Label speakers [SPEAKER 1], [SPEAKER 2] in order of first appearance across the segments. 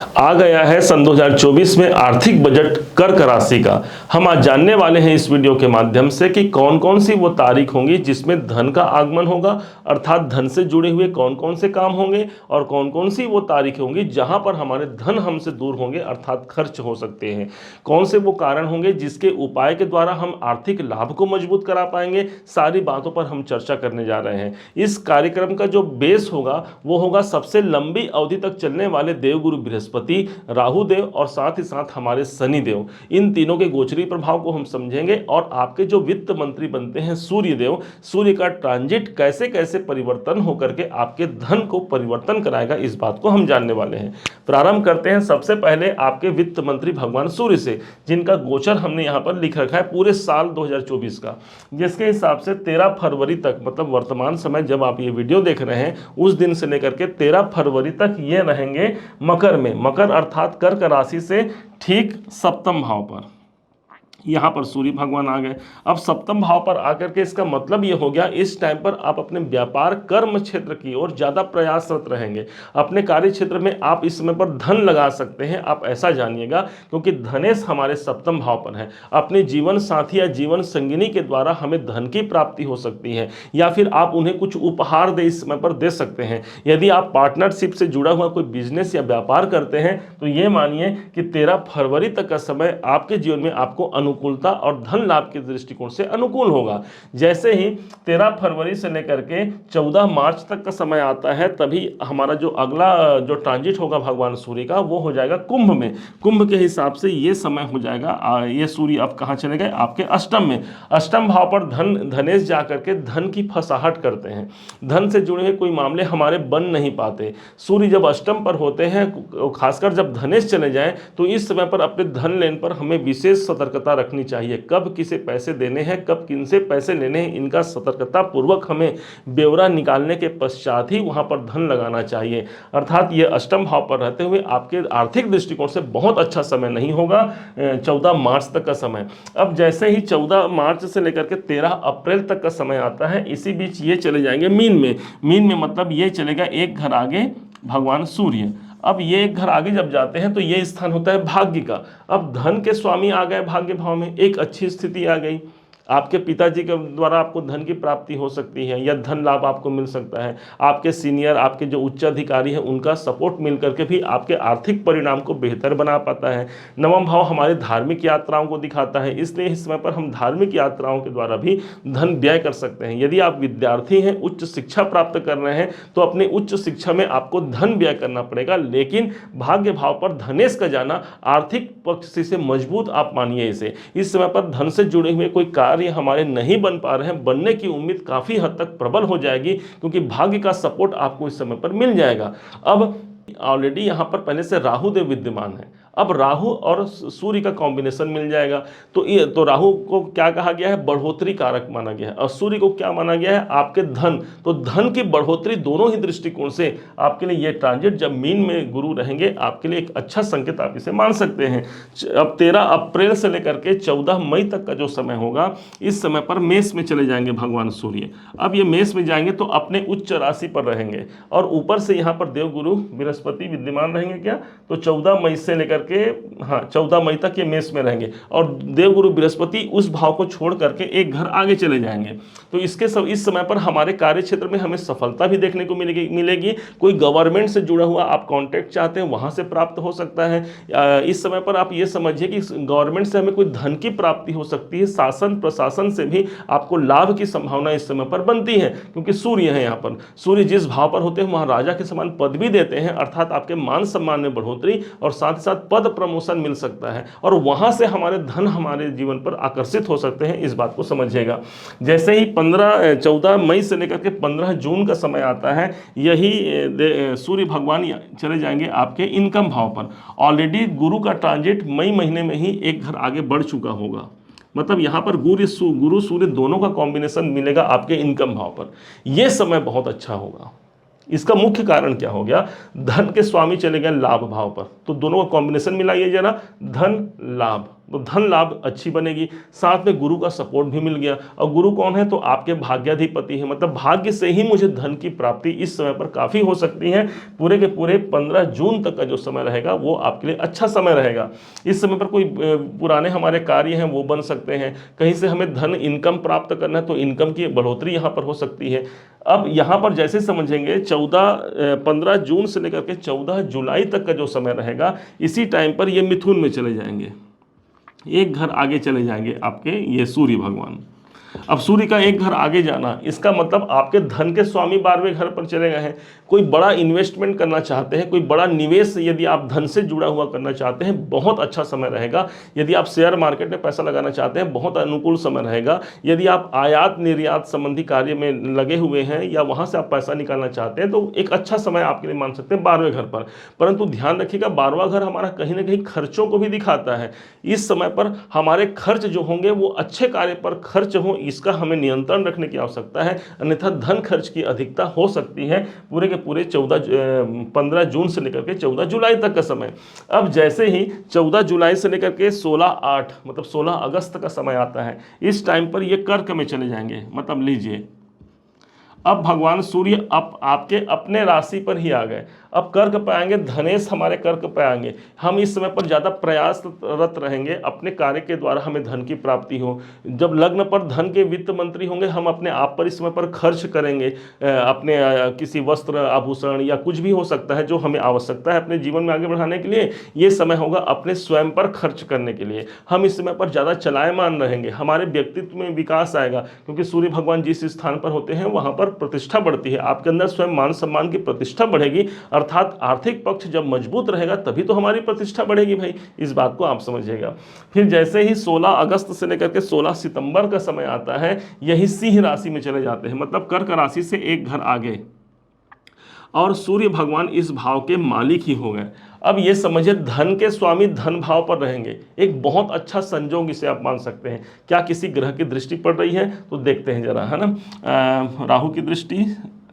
[SPEAKER 1] आ गया है सन 2024 में आर्थिक बजट कर्क राशि का। हम आज जानने वाले हैं इस वीडियो के माध्यम से कि कौन कौन सी वो तारीख होंगी जिसमें धन का आगमन होगा, अर्थात धन से जुड़े हुए कौन कौन से काम होंगे, और कौन कौन सी वो तारीखें होंगी जहां पर हमारे धन हमसे दूर होंगे अर्थात खर्च हो सकते हैं। कौन से वो कारण होंगे जिसके उपाय के द्वारा हम आर्थिक लाभ को मजबूत करा पाएंगे। सारी बातों पर हम चर्चा करने जा रहे हैं। इस कार्यक्रम का जो बेस होगा वो होगा सबसे लंबी अवधि तक चलने वाले देवगुरु बृहस्पति, राहु देव और साथ ही साथ हमारे शनि देव, इन तीनों के गोचरी प्रभाव को हम समझेंगे। और आपके जो वित्त मंत्री बनते हैं सूर्य देव, सूर्य का ट्रांजिट कैसे कैसे परिवर्तन होकर के आपके धन को परिवर्तन कराएगा, इस बात को हम जानने वाले हैं। प्रारंभ करते हैं सबसे पहले आपके वित्त मंत्री भगवान सूर्य से, जिनका गोचर हमने यहां पर लिख रखा है पूरे साल 2024 का, जिसके हिसाब से 13 फरवरी तक, मतलब वर्तमान समय जब आप ये वीडियो देख रहे हैं उस दिन से लेकर के 13 फरवरी तक ये रहेंगे मकर में। मकर अर्थात कर्क राशि से ठीक सप्तम भाव पर यहां पर सूर्य भगवान आ गए। अब सप्तम भाव पर आकर के इसका मतलब ये हो गया इस टाइम पर आप अपने व्यापार कर्म क्षेत्र की ओर ज्यादा प्रयासरत रहेंगे। अपने कार्य क्षेत्र में आप इस समय पर धन लगा सकते हैं, आप ऐसा जानिएगा, क्योंकि धनेश हमारे सप्तम भाव पर है। अपने जीवन साथी या जीवन संगिनी के द्वारा हमें धन की प्राप्ति हो सकती है, या फिर आप उन्हें कुछ उपहार दे इस समय पर दे सकते हैं। यदि आप पार्टनरशिप से जुड़ा हुआ कोई बिजनेस या व्यापार करते हैं तो ये मानिए कि 13 फरवरी तक का समय आपके जीवन में आपको अनुकूलता और धन लाभ के दृष्टिकोण से अनुकूल होगा। जैसे ही 13 फरवरी से लेकर के 14 मार्च तक का समय आता है, तभी हमारा जो अगला जो ट्रांजिट होगा भगवान सूर्य का वो हो जाएगा कुंभ में। कुंभ के हिसाब से ये समय हो जाएगा, ये सूर्य अब कहाँ चले गए, आपके अष्टम में। अष्टम भाव पर धनेश जाकर के धन की फसाहट करते हैं। धन से जुड़े हुए कोई मामले हमारे बन नहीं पाते। सूर्य जब अष्टम पर होते हैं, खासकर जब धनेश चले जाए, तो इस समय पर अपने धन लेन पर हमें विशेष सतर्कता रखनी चाहिए। कब किसे पैसे देने हैं, कब किनसे पैसे लेने हैं, इनका सतर्कता पूर्वक हमें ब्यौरा निकालने के पश्चात ही वहां पर धन लगाना चाहिए। अर्थात ये अष्टम भाव पर रहते हुए आपके आर्थिक दृष्टिकोण से बहुत अच्छा समय नहीं होगा 14 मार्च तक का समय। अब जैसे ही 14 मार्च से लेकर के 13 अप्रैल तक का समय आता है, इसी बीच ये चले जाएंगे मीन में। मीन में मतलब ये चलेगा एक घर आगे भगवान सूर्य। अब ये एक घर आगे जब जाते हैं तो ये स्थान होता है भाग्य का। अब धन के स्वामी आ गए भाग्य भाव में, एक अच्छी स्थिति आ गई। आपके पिताजी के द्वारा आपको धन की प्राप्ति हो सकती है या धन लाभ आपको मिल सकता है। आपके सीनियर, आपके जो उच्च अधिकारी हैं, उनका सपोर्ट मिल करके भी आपके आर्थिक परिणाम को बेहतर बना पाता है। नवम भाव हमारे धार्मिक यात्राओं को दिखाता है, इसलिए इस समय पर हम धार्मिक यात्राओं के द्वारा भी धन व्यय कर सकते हैं। यदि आप विद्यार्थी हैं, उच्च शिक्षा प्राप्त कर रहे हैं, तो अपने उच्च शिक्षा में आपको धन व्यय करना पड़ेगा। लेकिन भाग्य भाव पर धनेश का जाना आर्थिक पक्ष से मजबूत आप मानिए इसे। इस समय पर धन से जुड़े हुए कोई कार्य हमारे नहीं बन पा रहे हैं, बनने की उम्मीद काफी हद तक प्रबल हो जाएगी, क्योंकि भाग्य का सपोर्ट आपको इस समय पर मिल जाएगा। अब ऑलरेडी यहां पर पहले से राहु देव विद्यमान है, अब राहु और सूर्य का कॉम्बिनेशन मिल जाएगा। तो राहु को क्या कहा गया है, बढ़ोतरी कारक माना गया है, और सूर्य को क्या माना गया है, आपके धन। तो धन की बढ़ोतरी दोनों ही दृष्टिकोण से आपके लिए ये ट्रांजिट, जब मीन में गुरु रहेंगे, आपके लिए एक अच्छा संकेत आप इसे मान सकते हैं। अब 13 अप्रैल से लेकर के 14 मई तक का जो समय होगा, इस समय पर मेष में चले जाएंगे भगवान सूर्य। अब ये मेष में जाएंगे तो अपने उच्च राशि पर रहेंगे, और ऊपर से यहाँ पर देवगुरु बृहस्पति विद्यमान रहेंगे क्या, तो 14 मई से लेकर के 14 मई तक ये मेष में रहेंगे, और देवगुरु बृहस्पति उस भाव को छोड़ करके एक घर आगे चले जाएंगे। तो इस समय पर हमारे कार्य क्षेत्र में हमें सफलता भी देखने को मिलेगी। कोई गवर्नमेंट से जुड़ा हुआ आप कॉन्ट्रैक्ट चाहते हैं, वहां से प्राप्त हो सकता है। इस समय पर आप ये समझिए कि गवर्नमेंट से हमें कोई धन की प्राप्ति हो सकती है। शासन प्रशासन से भी आपको लाभ की संभावना इस समय पर बनती है, क्योंकि सूर्य है यहाँ पर। सूर्य जिस भाव पर होते हैं वहां राजा के समान पद भी देते हैं, अर्थात आपके मान सम्मान में बढ़ोतरी और साथ ही साथ पद प्रमोशन मिल सकता है, और वहां से हमारे धन हमारे जीवन पर आकर्षित हो सकते हैं। इस बात को समझिएगा। जैसे ही 14 मई से लेकर के 15 जून का समय आता है, यही सूर्य भगवान चले जाएंगे आपके इनकम भाव पर। ऑलरेडी गुरु का ट्रांजिट मई महीने में ही एक घर आगे बढ़ चुका होगा, मतलब यहां पर गुरु सूर्य दोनों का कॉम्बिनेशन मिलेगा आपके इनकम भाव पर। यह समय बहुत अच्छा होगा। इसका मुख्य कारण क्या हो गया, धन के स्वामी चले गए लाभ भाव पर, तो दोनों का कॉम्बिनेशन मिलाइए जरा, धन लाभ, तो धन लाभ अच्छी बनेगी। साथ में गुरु का सपोर्ट भी मिल गया, और गुरु कौन है, तो आपके भाग्याधिपति है, मतलब भाग्य से ही मुझे धन की प्राप्ति इस समय पर काफ़ी हो सकती है। पूरे के पूरे 15 जून तक का जो समय रहेगा वो आपके लिए अच्छा समय रहेगा। इस समय पर कोई पुराने हमारे कार्य हैं वो बन सकते हैं, कहीं से हमें धन इनकम प्राप्त करना है तो इनकम की बढ़ोतरी यहाँ पर हो सकती है। अब यहाँ पर जैसे समझेंगे 15 जून से लेकर के 14 जुलाई तक का जो समय रहेगा, इसी टाइम पर ये मिथुन में चले जाएंगे, एक घर आगे चले जाएंगे आपके ये सूर्य भगवान। अब सूर्य का एक घर आगे जाना, इसका मतलब आपके धन के स्वामी 12वें घर पर चले गए हैं। कोई बड़ा इन्वेस्टमेंट करना चाहते हैं, कोई बड़ा निवेश यदि आप धन से जुड़ा हुआ करना चाहते हैं, बहुत अच्छा समय रहेगा। यदि आप शेयर मार्केट में पैसा लगाना चाहते हैं, बहुत अनुकूल समय रहेगा। यदि आप आयात निर्यात संबंधी कार्य में लगे हुए हैं या वहां से आप पैसा निकालना चाहते हैं, तो एक अच्छा समय आपके लिए मान सकते हैं 12वें घर पर। परंतु ध्यान रखिएगा, 12वां घर हमारा कहीं ना कहीं खर्चों को भी दिखाता है। इस समय पर हमारे खर्च जो होंगे वो अच्छे कार्य पर खर्च हो, इसका हमें नियंत्रण रखने की आवश्यकता है, अन्यथा धन खर्च की अधिकता हो सकती है पूरे के पूरे 15 जून से लेकर के 14 जुलाई तक का समय। अब जैसे ही 14 जुलाई से लेकर के 16/8 मतलब 16 अगस्त का समय आता है, इस टाइम पर ये कर्क में चले जाएंगे। मतलब लीजिए, अब भगवान सूर्य आपके अपने राशि पर ही आ गए। अब कर्क पे आएंगे, धनेश हमारे कर्क पे आएंगे। हम इस समय पर ज़्यादा प्रयासरत रहेंगे अपने कार्य के द्वारा हमें धन की प्राप्ति हो। जब लग्न पर धन के वित्त मंत्री होंगे, हम अपने आप पर इस समय पर खर्च करेंगे, अपने किसी वस्त्र आभूषण या कुछ भी हो सकता है जो हमें आवश्यकता है अपने जीवन में आगे बढ़ाने के लिए। ये समय होगा अपने स्वयं पर खर्च करने के लिए। हम इस समय पर ज़्यादा चलायमान रहेंगे, हमारे व्यक्तित्व में विकास आएगा, क्योंकि सूर्य भगवान जिस स्थान पर होते हैं वहाँ पर प्रतिष्ठा बढ़ती है। आपके अंदर स्वयं मान सम्मान की प्रतिष्ठा बढ़ेगी, अर्थात आर्थिक पक्ष जब मजबूत रहेगा तभी तो हमारी प्रतिष्ठा बढ़ेगी भाई, इस बात को आप समझिएगा। फिर जैसे ही 16 अगस्त से लेकर के 16 सितंबर का समय आता है, यही सिंह राशि में चले जाते हैं, मतलब कर्क राशि से एक घर आगे, और सूर्य भगवान इस भाव के मालिक ही हो गए। अब ये समझिए, धन के स्वामी धन भाव पर रहेंगे, एक बहुत अच्छा संजोग इसे आप मान सकते हैं। क्या किसी ग्रह की दृष्टि पड़ रही है तो देखते हैं जरा, है ना। राहु की दृष्टि,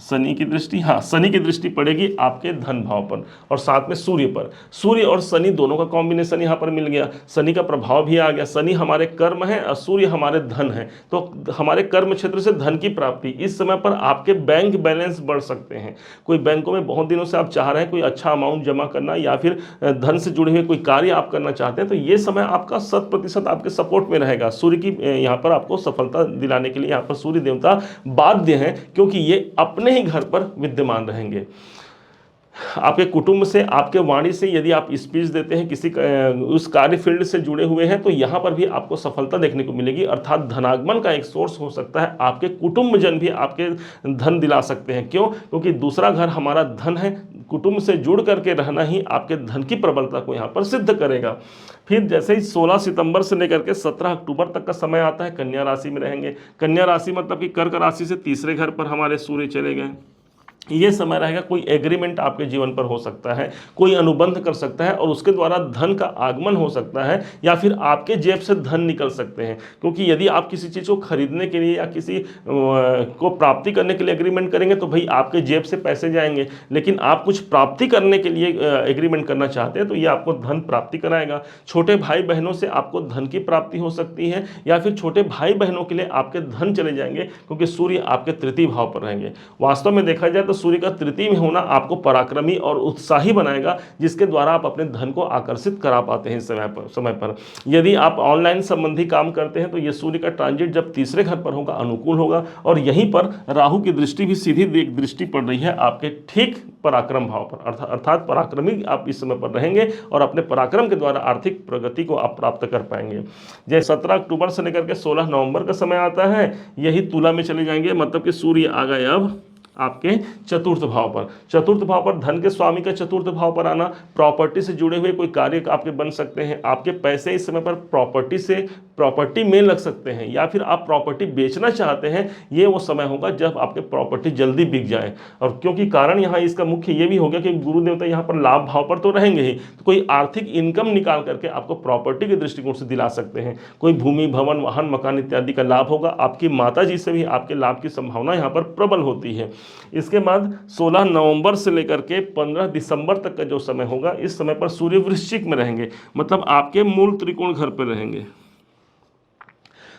[SPEAKER 1] शनि की दृष्टि, हाँ शनि की दृष्टि पड़ेगी आपके धन भाव पर और साथ में सूर्य पर। सूर्य और शनि दोनों का कॉम्बिनेशन यहाँ पर मिल गया, शनि का प्रभाव भी आ गया। शनि हमारे कर्म है और सूर्य हमारे धन है, तो हमारे कर्म क्षेत्र से धन की प्राप्ति। इस समय पर आपके बैंक बैलेंस बढ़ सकते हैं। कोई बैंकों में बहुत दिनों से आप चाह रहे हैं कोई अच्छा अमाउंट जमा करना, या फिर धन से जुड़े हुए कोई कार्य आप करना चाहते हैं, तो ये समय आपका 100% आपके सपोर्ट में रहेगा। सूर्य की यहाँ पर आपको सफलता दिलाने के लिए यहाँ पर सूर्य देवता बाध्य हैं, क्योंकि ये अपने ही घर पर विद्यमान रहेंगे। आपके कुटुंब से, आपके वाणी से यदि आप स्पीच देते हैं, किसी उस कार्य फील्ड से जुड़े हुए हैं, तो यहाँ पर भी आपको सफलता देखने को मिलेगी, अर्थात धनागमन का एक सोर्स हो सकता है। आपके कुटुंबजन भी आपके धन दिला सकते हैं। क्यों? क्योंकि दूसरा घर हमारा धन है, कुटुंब से जुड़ करके रहना ही आपके धन की प्रबलता को यहाँ पर सिद्ध करेगा। फिर जैसे ही 16 सितंबर से लेकर के 17 अक्टूबर तक का समय आता है, कन्या राशि में रहेंगे। कन्या राशि मतलब कि कर्क राशि से तीसरे घर पर हमारे सूर्य चले गए। ये समय रहेगा, कोई एग्रीमेंट आपके जीवन पर हो सकता है, कोई अनुबंध कर सकता है और उसके द्वारा धन का आगमन हो सकता है, या फिर आपके जेब से धन निकल सकते हैं। क्योंकि यदि आप किसी चीज़ को खरीदने के लिए या किसी को प्राप्ति करने के लिए एग्रीमेंट करेंगे तो भाई आपके जेब से पैसे जाएंगे, लेकिन आप कुछ प्राप्ति करने के लिए एग्रीमेंट करना चाहते हैं तो ये आपको धन प्राप्ति कराएगा। छोटे भाई बहनों से आपको धन की प्राप्ति हो सकती है, या फिर छोटे भाई बहनों के लिए आपके धन चले जाएंगे, क्योंकि सूर्य आपके तृतीय भाव पर रहेंगे। वास्तव में देखा जाए तो सूर्य का तृतीय में होना आपको पराक्रमी और उत्साही बनाएगा, जिसके द्वारा आप अपने धन को आकर्षित करा पाते हैं समय पर। यदि आप ऑनलाइन संबंधी काम करते हैं तो यह सूर्य का ट्रांजिट जब तीसरे घर पर होगा अनुकूल होगा, और यहीं पर राहु की दृष्टि भी सीधी दृष्टि पड़ रही है आपके ठीक पराक्रम भाव पर, अर्थात पराक्रमी आप इस समय पर रहेंगे और अपने पराक्रम के द्वारा आर्थिक प्रगति को आप प्राप्त कर पाएंगे। जैसे 17 अक्टूबर से लेकर के 16 नवंबर का समय आता है, यही तुला में चले जाएंगे, मतलब कि सूर्य आ गए अब आपके चतुर्थ भाव पर। चतुर्थ भाव पर धन के स्वामी का चतुर्थ भाव पर आना, प्रॉपर्टी से जुड़े हुए कोई कार्य आपके बन सकते हैं। आपके पैसे इस समय पर प्रॉपर्टी से प्रॉपर्टी में लग सकते हैं, या फिर आप प्रॉपर्टी बेचना चाहते हैं, ये वो समय होगा जब आपके प्रॉपर्टी जल्दी बिक जाए। और क्योंकि कारण यहाँ इसका मुख्य ये भी हो गया कि गुरु देवता यहाँ पर लाभ भाव पर तो रहेंगे ही, तो कोई आर्थिक इनकम निकाल करके आपको प्रॉपर्टी के दृष्टिकोण से दिला सकते हैं। कोई भूमि, भवन, वाहन, मकान इत्यादि का लाभ होगा। आपकी माता जी से भी आपके लाभ की संभावना यहाँ पर प्रबल होती है। इसके बाद 16 नवंबर से लेकर के 15 दिसंबर तक का जो समय होगा, इस समय पर सूर्य वृश्चिक में रहेंगे, मतलब आपके मूल त्रिकोण घर पर रहेंगे।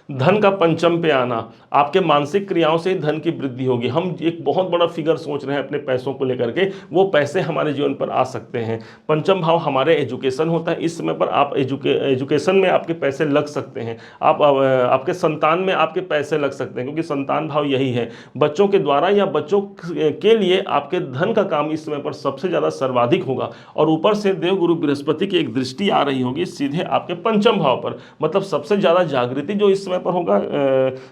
[SPEAKER 1] धन का पंचम पे आना, आपके मानसिक क्रियाओं से ही धन की वृद्धि होगी। हम एक बहुत बड़ा फिगर सोच रहे हैं अपने पैसों को लेकर के, वो पैसे हमारे जीवन पर आ सकते हैं। पंचम भाव हमारे एजुकेशन होता है, इस समय पर आप एजुकेशन में आपके पैसे लग सकते हैं। आपके संतान में आपके पैसे लग सकते हैं, क्योंकि संतान भाव यही है। बच्चों के द्वारा या बच्चों के लिए आपके धन का काम इस समय पर सबसे ज़्यादा सर्वाधिक होगा। और ऊपर से देवगुरु बृहस्पति की एक दृष्टि आ रही होगी सीधे आपके पंचम भाव पर, मतलब सबसे ज़्यादा जागृति जो इस समय पर होगा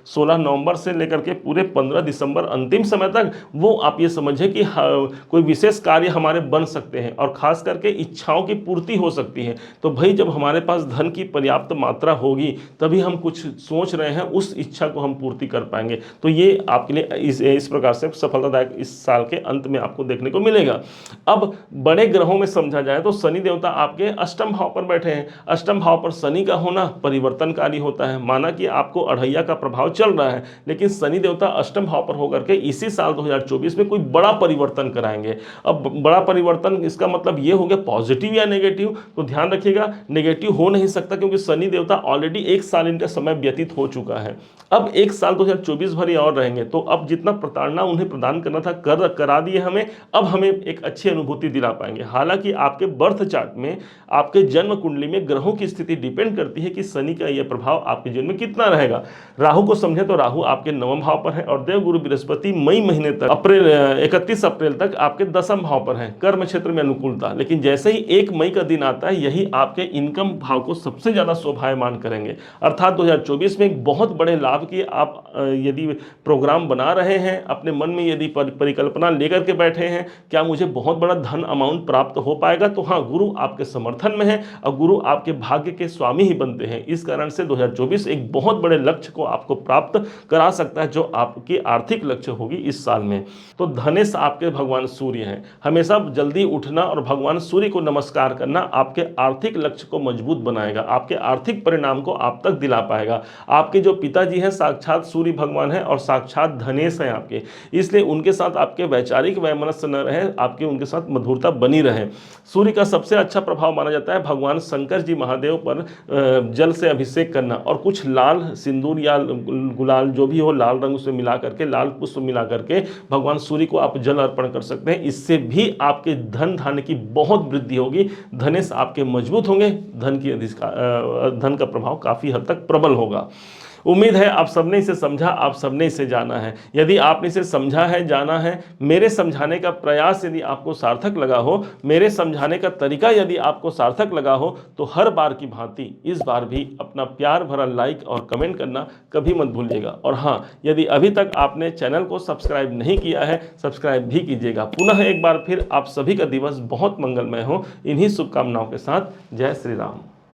[SPEAKER 1] 16 नवंबर से लेकर के पूरे 15 दिसंबर अंतिम समय तक, वो आप ये समझें कि कोई विशेष कार्य हमारे बन सकते हैं और खास करके इच्छाओं की पूर्ति हो सकती है। तो भाई जब हमारे पास धन की पर्याप्त मात्रा होगी तभी हम कुछ सोच रहे हैं, उस इच्छा को हम पूर्ति कर पाएंगे। तो ये आपके लिए इस प्रकार से सफलतादायक इस साल के अंत में आपको देखने को मिलेगा। अब बड़े ग्रहों में समझा जाए तो शनि देवता आपके अष्टम भाव पर बैठे हैं। अष्टम भाव पर शनि का होना परिवर्तनकारी होता है। माना कि आपको अढ़ैया का प्रभाव चल रहा है, लेकिन शनि देवता अष्टम भाव पर होकर के इसी साल 2024 में कोई बड़ा परिवर्तन कराएंगे। अब बड़ा परिवर्तन इसका मतलब ये हो गया पॉजिटिव या नेगेटिव, तो ध्यान रखिएगा नेगेटिव हो नहीं सकता, क्योंकि शनि देवता ऑलरेडी एक साल इनका समय व्यतीत हो चुका है। अब एक साल 2024 भर और रहेंगे, तो अब जितना प्रताड़ना उन्हें प्रदान करना था करा दिए हमें, अब हमें एक अच्छी अनुभूति दिला पाएंगे। हालांकि आपके बर्थ चार्ट में, आपके जन्म कुंडली में ग्रहों की स्थिति डिपेंड करती है कि शनि का यह प्रभाव आपके जीवन में कितना रहेगा। राहु को समझे तो राहु आपके नवम भाव पर है और देवगुरु बृहस्पति मई महीने तक 31 अप्रैल तक आपके दसम भाव पर है, कर्म क्षेत्र में अनुकूलता। लेकिन जैसे ही 1 मई का दिन आता है, यही आपके इनकम भाव को सबसे ज्यादा शोभायमान करेंगे। अर्थात 2024 में एक बहुत बड़े लाभ की आप यदि प्रोग्राम बना रहे हैं, अपने मन में यदि परिकल्पना लेकर के बैठे हैं क्या मुझे बहुत बड़ा धन अमाउंट प्राप्त हो पाएगा, तो हाँ, गुरु आपके समर्थन में है और गुरु आपके भाग्य के स्वामी ही बनते हैं। इस कारण से 2024 एक बहुत बड़े लक्ष्य को आपको प्राप्त करा सकता है, जो आपकी आर्थिक लक्ष्य होगी इस साल में। तो धनेश आपके भगवान सूर्य हैं। हमेशा जल्दी उठना और भगवान सूर्य को नमस्कार करना आपके आर्थिक लक्ष्य को मजबूत बनाएगा, आपके आर्थिक परिणाम को आप तक दिला पाएगा। आपके जो पिताजी हैं साक्षात सूर्य भगवान हैं और साक्षात धनेश हैं आपके, इसलिए उनके साथ आपके वैचारिक वैमनस्य न रहे, आपके उनके साथ मधुरता बनी रहे। सूर्य का सबसे अच्छा प्रभाव माना जाता है भगवान शंकर जी महादेव पर जल से अभिषेक करना और कुछ लाल सिंदूर या गुलाल जो भी हो, लाल रंग उसमें मिला करके, लाल पुष्प मिला करके भगवान सूर्य को आप जल अर्पण कर सकते हैं। इससे भी आपके धन धान्य की बहुत वृद्धि होगी, धनेश आपके मजबूत होंगे, धन का प्रभाव काफी हद तक प्रबल होगा। उम्मीद है आप सबने इसे समझा, आप सबने इसे जाना है। यदि आपने इसे समझा है, जाना है, मेरे समझाने का प्रयास यदि आपको सार्थक लगा हो, मेरे समझाने का तरीका यदि आपको सार्थक लगा हो, तो हर बार की भांति इस बार भी अपना प्यार भरा लाइक और कमेंट करना कभी मत भूलिएगा। और हाँ, यदि अभी तक आपने चैनल को सब्सक्राइब नहीं किया है, सब्सक्राइब भी कीजिएगा। पुनः एक बार फिर आप सभी का दिवस बहुत मंगलमय हो, इन्हीं शुभकामनाओं के साथ जय श्री राम।